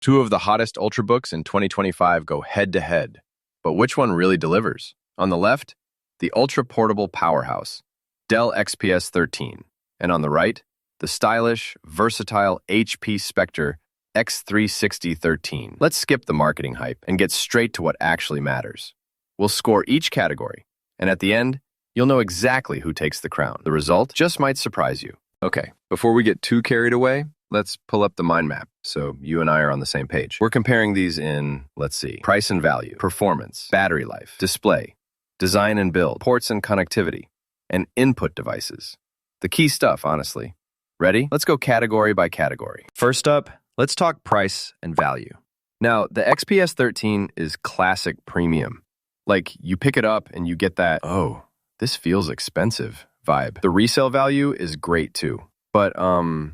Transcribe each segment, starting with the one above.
Two of the hottest Ultrabooks in 2025 go head-to-head. But which one really delivers? On the left, the ultra-portable powerhouse, Dell XPS 13. And on the right, the stylish, versatile HP Spectre x360 13. Let's skip the marketing hype and get straight to what actually matters. We'll score each category, and at the end, you'll know exactly who takes the crown. The result just might surprise you. Okay, before we get too carried away, let's pull up the mind map so you and I are on the same page. We're comparing these in, let's see, price and value, performance, battery life, display, design and build, ports and connectivity, and input devices. The key stuff, honestly. Ready? Let's go category by category. First up, let's talk price and value. Now, the XPS 13 is classic premium. Like, you pick it up and you get that, oh, this feels expensive vibe. The resale value is great too. But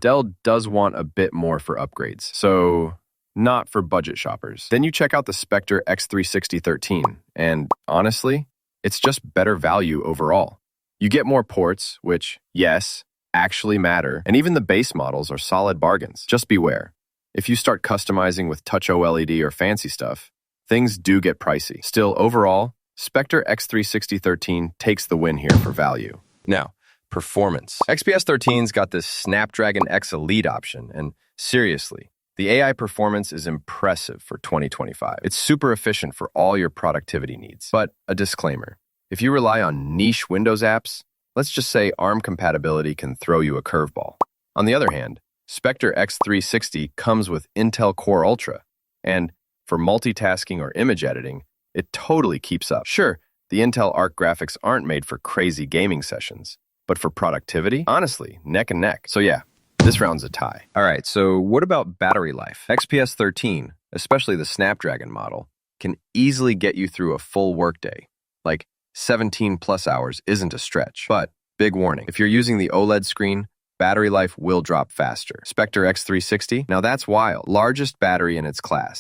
Dell does want a bit more for upgrades, so not for budget shoppers. Then you check out the Spectre x360 13, and honestly, it's just better value overall. You get more ports, which, yes, actually matter, and even the base models are solid bargains. Just beware. If you start customizing with Touch OLED or fancy stuff, things do get pricey. Still, overall, Spectre x360 13 takes the win here for value. Now, performance. XPS 13's got this Snapdragon X Elite option, and seriously, the AI performance is impressive for 2025. It's super efficient for all your productivity needs. But a disclaimer, if you rely on niche Windows apps, let's just say ARM compatibility can throw you a curveball. On the other hand, Spectre x360 comes with Intel Core Ultra, and for multitasking or image editing, it totally keeps up. Sure, the Intel Arc graphics aren't made for crazy gaming sessions, but for productivity, honestly, neck and neck. So yeah, this round's a tie. All right, so what about battery life? XPS 13, especially the Snapdragon model, can easily get you through a full workday. Like 17 plus hours isn't a stretch. But big warning, if you're using the OLED screen, battery life will drop faster. Spectre x360, now that's wild. Largest battery in its class,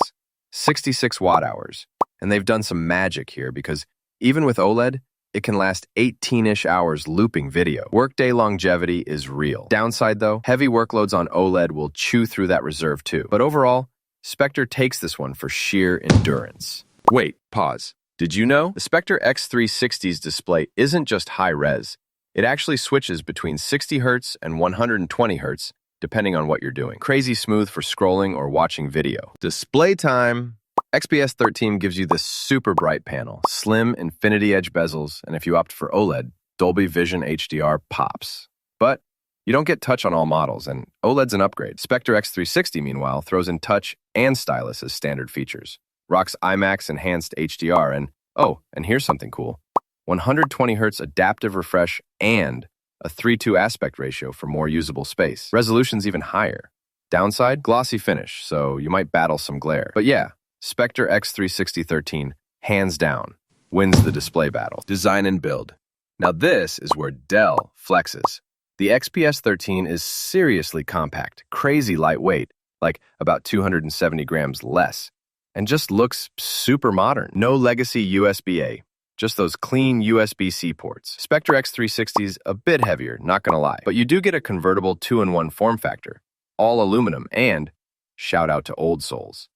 66 watt hours. And they've done some magic here because even with OLED, it can last 18-ish hours looping video. Workday longevity is real. Downside though, heavy workloads on OLED will chew through that reserve too. But overall, Spectre takes this one for sheer endurance. Wait, pause. Did you know? The Spectre x360's display isn't just high-res. It actually switches between 60 Hz and 120 Hz, depending on what you're doing. Crazy smooth for scrolling or watching video. Display time! XPS 13 gives you this super bright panel, slim infinity edge bezels, and if you opt for OLED, Dolby Vision HDR pops. But you don't get touch on all models, and OLED's an upgrade. Spectre x360, meanwhile, throws in touch and stylus as standard features. Rocks IMAX enhanced HDR, and oh, and here's something cool. 120 Hz adaptive refresh and a 3:2 aspect ratio for more usable space. Resolution's even higher. Downside, glossy finish, so you might battle some glare. But yeah, Spectre x360 13, hands down, wins the display battle. Design and build. Now this is where Dell flexes. The XPS 13 is seriously compact, crazy lightweight, like about 270 grams less, and just looks super modern. No legacy USB-A, just those clean USB-C ports. Spectre x360's a bit heavier, not gonna lie, but you do get a convertible 2-in-1 form factor, all aluminum, and, shout out to old souls,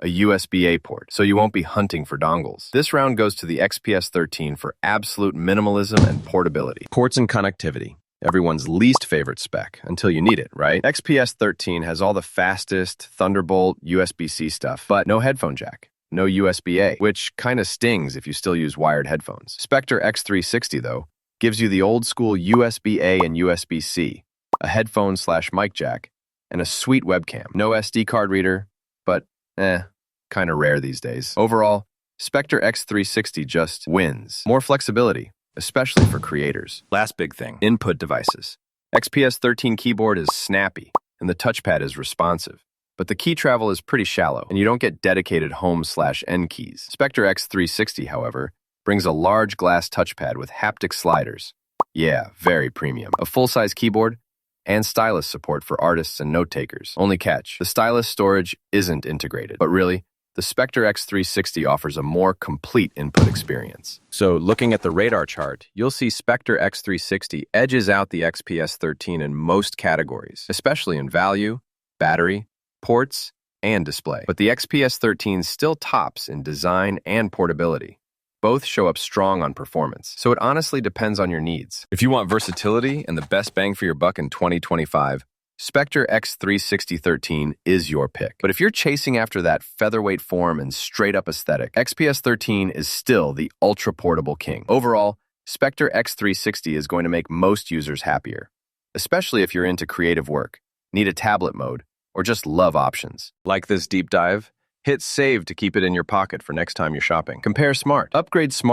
a USB-A port, so you won't be hunting for dongles. This round goes to the XPS 13 for absolute minimalism and portability. Ports and connectivity. Everyone's least favorite spec, until you need it, right? XPS 13 has all the fastest Thunderbolt USB-C stuff, but no headphone jack, no USB-A, which kinda stings if you still use wired headphones. Spectre x360, though, gives you the old school USB-A and USB-C, a headphone/mic jack, and a sweet webcam. No SD card reader, but kinda rare these days. Overall, Spectre x360 just wins. More flexibility, especially for creators. Last big thing, input devices. XPS 13 keyboard is snappy, and the touchpad is responsive. But the key travel is pretty shallow, and you don't get dedicated home/end keys. Spectre x360, however, brings a large glass touchpad with haptic sliders. Yeah, very premium. A full-size keyboard, and stylus support for artists and note-takers. Only catch, the stylus storage isn't integrated. But really, the Spectre x360 offers a more complete input experience. So looking at the radar chart, you'll see Spectre x360 edges out the XPS 13 in most categories, especially in value, battery, ports, and display. But the XPS 13 still tops in design and portability. Both show up strong on performance, so it honestly depends on your needs. If you want versatility and the best bang for your buck in 2025, Spectre x360 13 is your pick. But if you're chasing after that featherweight form and straight-up aesthetic, XPS 13 is still the ultra-portable king. Overall, Spectre x360 is going to make most users happier, especially if you're into creative work, need a tablet mode, or just love options. Like this deep dive? Hit save to keep it in your pocket for next time you're shopping. Compare smart. Upgrade smart.